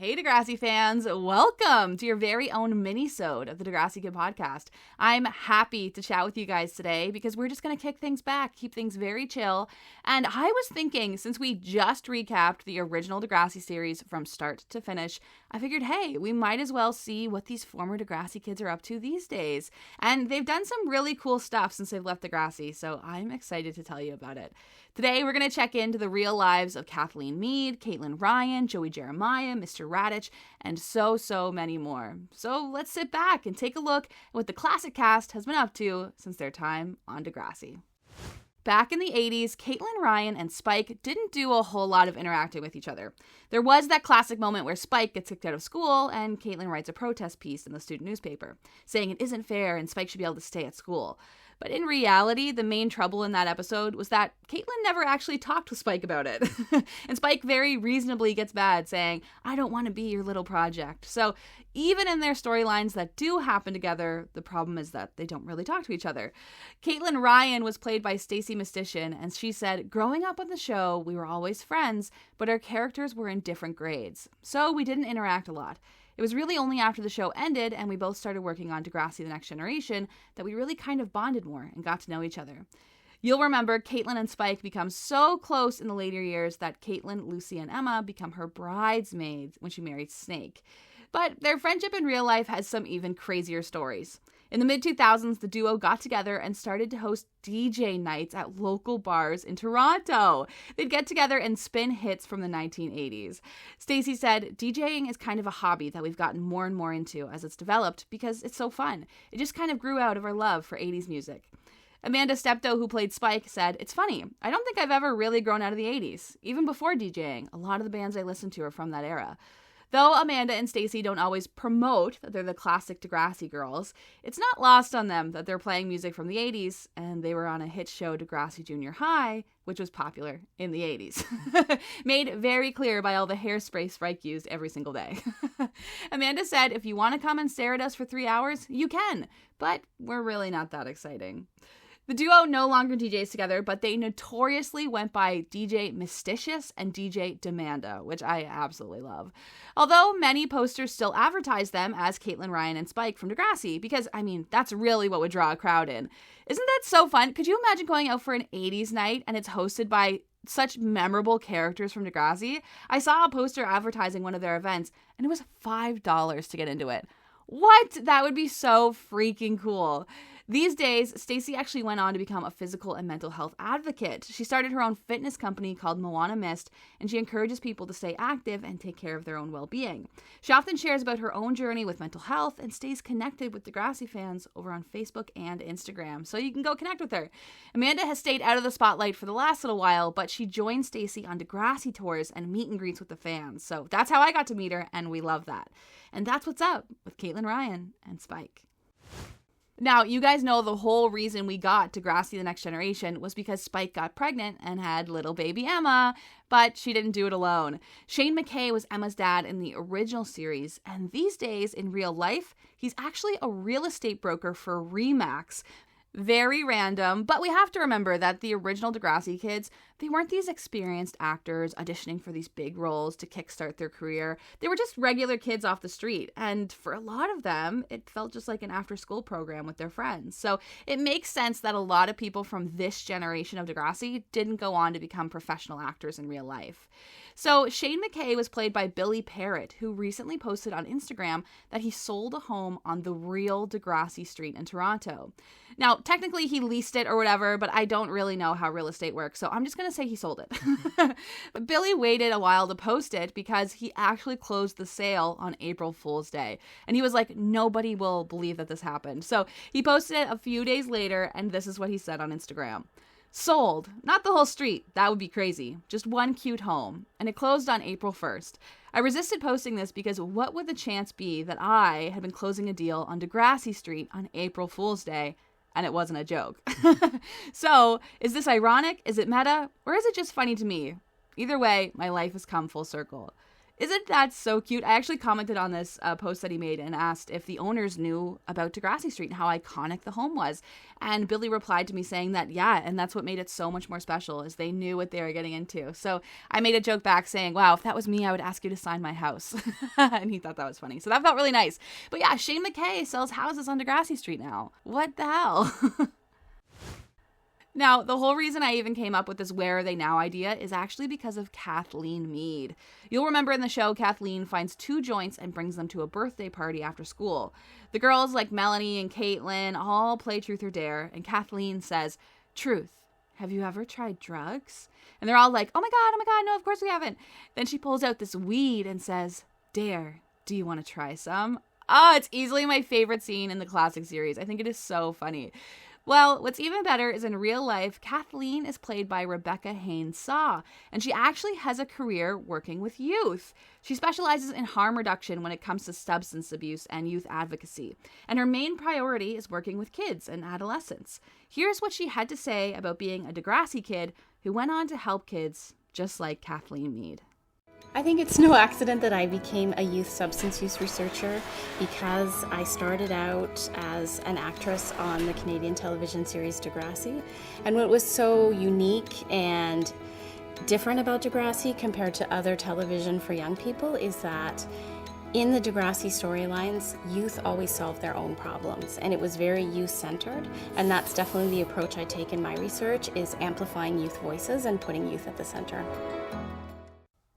Hey Degrassi fans, welcome to your very own mini-sode of the Degrassi Kid podcast. I'm happy to chat with you guys today because we're just going to kick things back, keep things very chill. And I was thinking, since we just recapped the original Degrassi series from start to finish, I figured, hey, we might as well see what these former Degrassi kids are up to these days. And they've done some really cool stuff since they've left Degrassi, so I'm excited to tell you about it. Today, we're going to check into the real lives of Kathleen Mead, Caitlin Ryan, Joey Jeremiah, Mr. Raditch, and so many more. So let's sit back and take a look at what the classic cast has been up to since their time on Degrassi. Back in the 80s, Caitlin Ryan and Spike didn't do a whole lot of interacting with each other. There was that classic moment where Spike gets kicked out of school and Caitlin writes a protest piece in the student newspaper, saying it isn't fair and Spike should be able to stay at school. But in reality, the main trouble in that episode was that Caitlin never actually talked with Spike about it. And Spike very reasonably gets mad, saying, I don't want to be your little project. So even in their storylines that do happen together, the problem is that they don't really talk to each other. Caitlin Ryan was played by Stacie Amanda, and she said, growing up on the show, we were always friends, but our characters were in different grades. So we didn't interact a lot. It was really only after the show ended and we both started working on Degrassi: The Next Generation that we really kind of bonded more and got to know each other. You'll remember Caitlin and Spike become so close in the later years that Caitlin, Lucy, and Emma become her bridesmaids when she married Snake. But their friendship in real life has some even crazier stories. In the mid-2000s, the duo got together and started to host DJ nights at local bars in Toronto. They'd get together and spin hits from the 1980s. Stacie said, DJing is kind of a hobby that we've gotten more and more into as it's developed because it's so fun. It just kind of grew out of our love for 80s music. Amanda Steptoe, who played Spike, said, it's funny, I don't think I've ever really grown out of the 80s. Even before DJing, a lot of the bands I listened to are from that era. Though Amanda and Stacie don't always promote that they're the classic Degrassi girls, it's not lost on them that they're playing music from the 80s, and they were on a hit show, Degrassi Junior High, which was popular in the 80s. Made very clear by all the hairspray Spike used every single day. Amanda said, if you want to come and stare at us for 3 hours, you can, but we're really not that exciting. The duo no longer DJs together, but they notoriously went by DJ Mysticious and DJ Demanda, which I absolutely love. Although many posters still advertise them as Caitlin Ryan and Spike from Degrassi, because, that's really what would draw a crowd in. Isn't that so fun? Could you imagine going out for an 80s night and it's hosted by such memorable characters from Degrassi? I saw a poster advertising one of their events, and it was $5 to get into it. What? That would be so freaking cool. These days, Stacie actually went on to become a physical and mental health advocate. She started her own fitness company called Moana Mist, and she encourages people to stay active and take care of their own well-being. She often shares about her own journey with mental health and stays connected with Degrassi fans over on Facebook and Instagram, so you can go connect with her. Amanda has stayed out of the spotlight for the last little while, but she joined Stacie on Degrassi tours and meet and greets with the fans, so that's how I got to meet her, and we love that. And that's what's up with Caitlin Ryan and Spike. Now, you guys know the whole reason we got Degrassi: The Next Generation was because Spike got pregnant and had little baby Emma, but she didn't do it alone. Shane McKay was Emma's dad in the original series, and these days, in real life, he's actually a real estate broker for Remax. Very random, but we have to remember that the original Degrassi kids, they weren't these experienced actors auditioning for these big roles to kickstart their career. They were just regular kids off the street, and for a lot of them, it felt just like an after-school program with their friends. So it makes sense that a lot of people from this generation of Degrassi didn't go on to become professional actors in real life. So Shane McKay was played by Billy Parrott, who recently posted on Instagram that he sold a home on the real Degrassi street in Toronto. Now, technically he leased it or whatever, but I don't really know how real estate works, so I'm just going to say he sold it. But Billy waited a while to post it because he actually closed the sale on April Fool's Day. And he was like, nobody will believe that this happened. So he posted it a few days later, and this is what he said on Instagram. Sold. Not the whole street. That would be crazy. Just one cute home. And it closed on April 1st. I resisted posting this because what would the chance be that I had been closing a deal on Degrassi Street on April Fool's Day, and it wasn't a joke? So, is this ironic? Is it meta? Or is it just funny to me? Either way, my life has come full circle. Isn't that so cute? I actually commented on this post that he made and asked if the owners knew about Degrassi Street and how iconic the home was. And Billy replied to me saying that, yeah, and that's what made it so much more special, is they knew what they were getting into. So I made a joke back saying, wow, if that was me, I would ask you to sign my house. And he thought that was funny. So that felt really nice. But yeah, Shane McKay sells houses on Degrassi Street now. What the hell? Now, the whole reason I even came up with this where are they now idea is actually because of Kathleen Mead. You'll remember in the show, Kathleen finds 2 joints and brings them to a birthday party after school. The girls like Melanie and Caitlin all play Truth or Dare, and Kathleen says, "Truth, have you ever tried drugs?" And they're all like, oh my God, no, of course we haven't. Then she pulls out this weed and says, "Dare, do you want to try some?" Oh, it's easily my favorite scene in the classic series. I think it is so funny. Well, what's even better is in real life, Kathleen is played by Rebecca Haynes-Saw, and she actually has a career working with youth. She specializes in harm reduction when it comes to substance abuse and youth advocacy, and her main priority is working with kids and adolescents. Here's what she had to say about being a Degrassi kid who went on to help kids just like Kathleen Mead. I think it's no accident that I became a youth substance use researcher, because I started out as an actress on the Canadian television series Degrassi. And what was so unique and different about Degrassi compared to other television for young people is that in the Degrassi storylines, youth always solve their own problems, and it was very youth-centered, and that's definitely the approach I take in my research, is amplifying youth voices and putting youth at the center.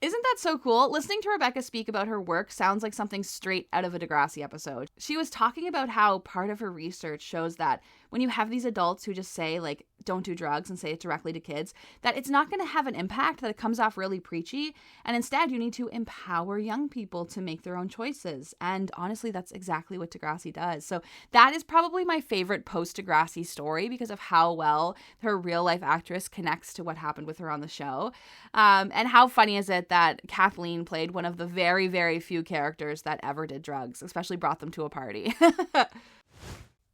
Isn't that so cool? Listening to Rebecca speak about her work sounds like something straight out of a Degrassi episode. She was talking about how part of her research shows that when you have these adults who just say, like, don't do drugs and say it directly to kids, that it's not going to have an impact, that it comes off really preachy, and instead you need to empower young people to make their own choices. And honestly, that's exactly what Degrassi does. So that is probably my favorite post-Degrassi story because of how well her real-life actress connects to what happened with her on the show. And how funny is it that Kathleen played one of the very, very few characters that ever did drugs, especially brought them to a party.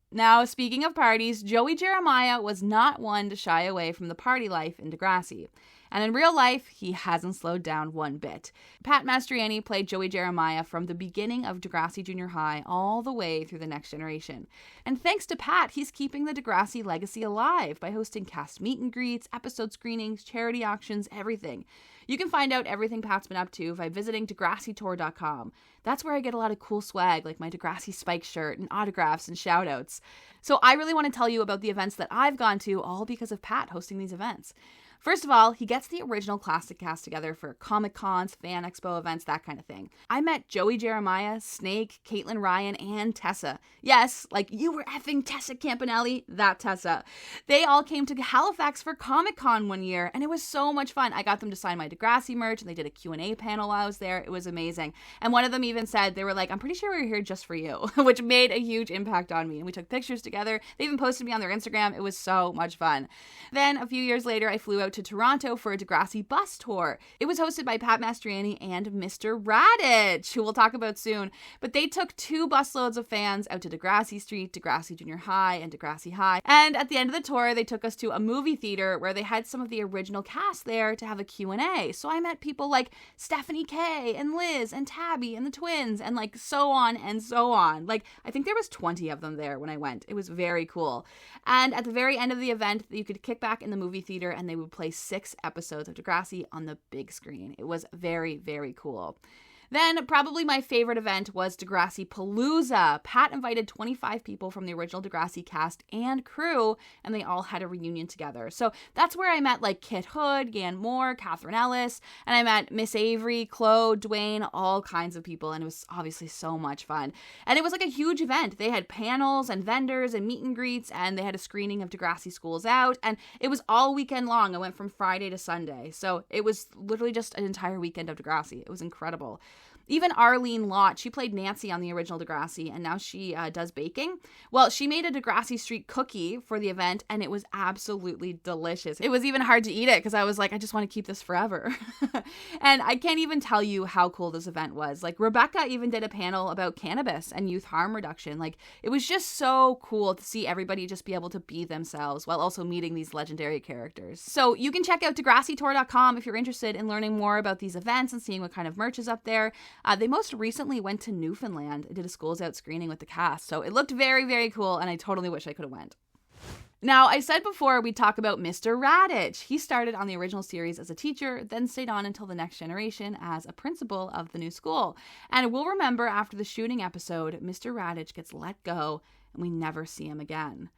Now, speaking of parties, Joey Jeremiah was not one to shy away from the party life in Degrassi. And in real life, he hasn't slowed down one bit. Pat Mastroianni played Joey Jeremiah from the beginning of Degrassi Junior High all the way through the next generation. And thanks to Pat, he's keeping the Degrassi legacy alive by hosting cast meet and greets, episode screenings, charity auctions, everything. You can find out everything Pat's been up to by visiting DegrassiTour.com. That's where I get a lot of cool swag, like my Degrassi Spike shirt and autographs and shoutouts. So I really want to tell you about the events that I've gone to, all because of Pat hosting these events. First of all, he gets the original classic cast together for Comic Cons, Fan Expo events, that kind of thing. I met Joey Jeremiah, Snake, Caitlin Ryan, and Tessa. Yes, like you were effing Tessa Campanelli, that Tessa. They all came to Halifax for Comic Con one year, and it was so much fun. I got them to sign my Degrassi merch, and they did a Q&A panel while I was there. It was amazing. And one of them even said, they were like, I'm pretty sure we were here just for you, which made a huge impact on me. And we took pictures together. They even posted me on their Instagram. It was so much fun. Then a few years later, I flew out to Toronto for a Degrassi bus tour. It was hosted by Pat Mastroianni and Mr. Raditch, who we'll talk about soon. But they took 2 busloads of fans out to Degrassi Street, Degrassi Junior High, and Degrassi High. And at the end of the tour, they took us to a movie theater where they had some of the original cast there to have a Q&A. So I met people like Stephanie K and Liz and Tabby and the twins and like so on and so on. Like I think there was 20 of them there when I went. It was very cool. And at the very end of the event, you could kick back in the movie theater and they would play 6 episodes of Degrassi on the big screen. It was very, very cool. Then probably my favorite event was Degrassi Palooza. Pat invited 25 people from the original Degrassi cast and crew, and they all had a reunion together. So that's where I met like Kit Hood, Gan Moore, Catherine Ellis, and I met Miss Avery, Claude, Dwayne, all kinds of people, and it was obviously so much fun. And it was like a huge event. They had panels and vendors and meet and greets, and they had a screening of Degrassi Schools Out, and it was all weekend long. I went from Friday to Sunday, so it was literally just an entire weekend of Degrassi. It was incredible. Even Arlene Lott, she played Nancy on the original Degrassi, and now she does baking. Well, she made a Degrassi Street cookie for the event, and it was absolutely delicious. It was even hard to eat it because I was like, I just want to keep this forever. And I can't even tell you how cool this event was. Like, Rebecca even did a panel about cannabis and youth harm reduction. Like, it was just so cool to see everybody just be able to be themselves while also meeting these legendary characters. So you can check out DegrassiTour.com if you're interested in learning more about these events and seeing what kind of merch is up there. They most recently went to Newfoundland and did a Schools Out screening with the cast. So it looked very, very cool, and I totally wish I could have went. Now, I said before we'd talk about Mr. Raditch. He started on the original series as a teacher, then stayed on until the next generation as a principal of the new school. And we'll remember after the shooting episode, Mr. Raditch gets let go and we never see him again.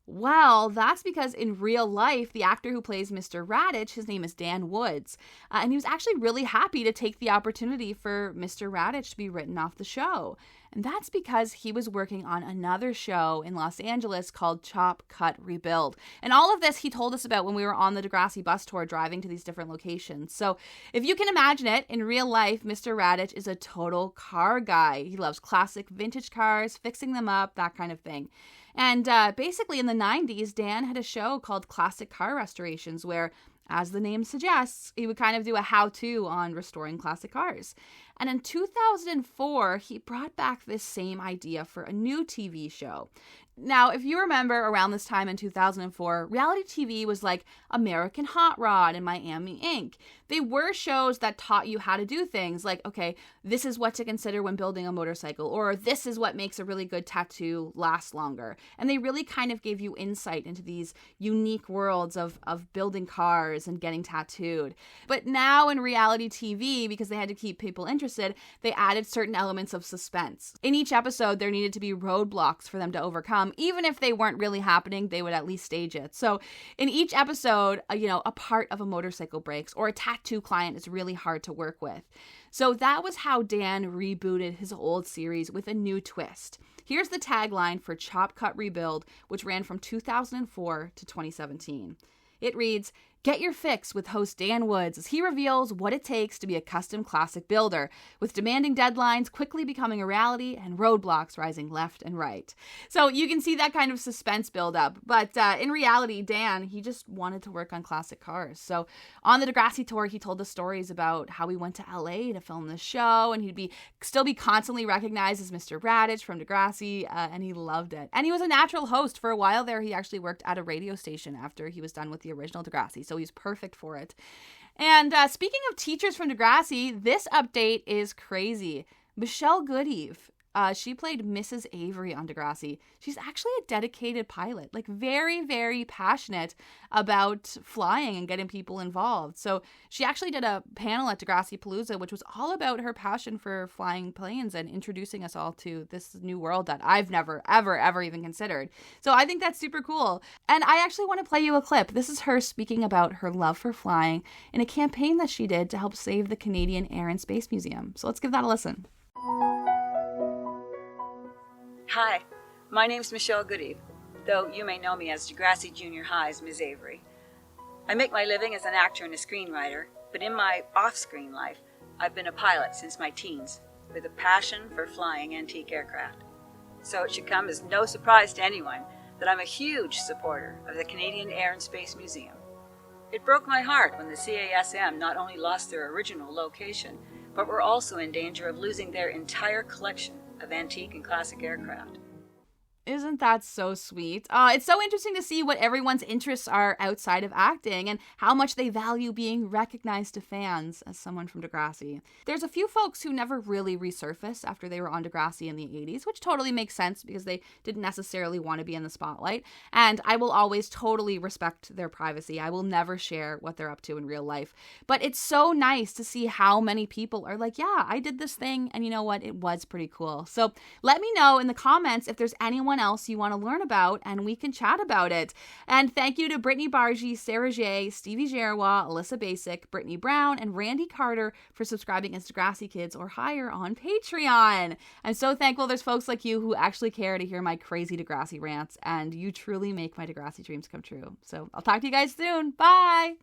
Well, that's because in real life, the actor who plays Mr. Raditch, his name is Dan Woods, and he was actually really happy to take the opportunity for Mr. Raditch to be written off the show. And that's because he was working on another show in Los Angeles called Chop, Cut, Rebuild. And all of this he told us about when we were on the Degrassi bus tour driving to these different locations. So if you can imagine it, in real life, Mr. Raditch is a total car guy. He loves classic vintage cars, fixing them up, that kind of thing. And basically in the 90s, Dan had a show called Classic Car Restorations where, as the name suggests, he would kind of do a how-to on restoring classic cars. And in 2004, he brought back this same idea for a new TV show. Now, if you remember around this time in 2004, reality TV was like American Hot Rod and Miami Ink. They were shows that taught you how to do things like, okay, this is what to consider when building a motorcycle, or this is what makes a really good tattoo last longer. And they really kind of gave you insight into these unique worlds of building cars and getting tattooed. But now in reality TV, because they had to keep people interested, they added certain elements of suspense. In each episode, there needed to be roadblocks for them to overcome. Even if they weren't really happening, they would at least stage it. So in each episode, a part of a motorcycle breaks or a tattoo client is really hard to work with. So that was how Dan rebooted his old series with a new twist. Here's the tagline for Chop, Cut, Rebuild, which ran from 2004 to 2017. It reads, "Get your fix with host Dan Woods as he reveals what it takes to be a custom classic builder, with demanding deadlines quickly becoming a reality and roadblocks rising left and right." So you can see that kind of suspense build up. But in reality, Dan, he just wanted to work on classic cars. So on the Degrassi tour, he told us stories about how he went to LA to film the show, and he'd still be constantly recognized as Mr. Raditch from Degrassi, and he loved it. And he was a natural host. For a while there, he actually worked at a radio station after he was done with the original Degrassi. So he's perfect for it. And speaking of teachers from Degrassi, this update is crazy. Michelle Goodeve, she played Mrs. Avery on Degrassi. She's actually a dedicated pilot, like very, very passionate about flying and getting people involved. So she actually did a panel at Degrassi Palooza, which was all about her passion for flying planes and introducing us all to this new world that I've never, ever, ever even considered. So I think that's super cool. And I actually want to play you a clip. This is her speaking about her love for flying in a campaign that she did to help save the Canadian Air and Space Museum. So let's give that a listen. Hi, my name's Michelle Goodeve, though you may know me as Degrassi Junior High's Ms. Avery. I make my living as an actor and a screenwriter, but in my off-screen life, I've been a pilot since my teens, with a passion for flying antique aircraft. So it should come as no surprise to anyone that I'm a huge supporter of the Canadian Air and Space Museum. It broke my heart when the CASM not only lost their original location, but were also in danger of losing their entire collection of antique and classic aircraft. Isn't that so sweet? It's so interesting to see what everyone's interests are outside of acting and how much they value being recognized to fans as someone from Degrassi. There's a few folks who never really resurfaced after they were on Degrassi in the 80s, which totally makes sense because they didn't necessarily want to be in the spotlight. And I will always totally respect their privacy. I will never share what they're up to in real life. But it's so nice to see how many people are like, yeah, I did this thing, and you know what? It was pretty cool. So let me know in the comments if there's anyone else you want to learn about, and we can chat about it. And thank you to Brittany Bargy, Sarah J, Stevie Gerwa, Alyssa Basic, Brittany Brown, and Randy Carter for subscribing as Degrassi Kids or higher on Patreon. I'm so thankful there's folks like you who actually care to hear my crazy Degrassi rants, and you truly make my Degrassi dreams come true. So I'll talk to you guys soon. Bye!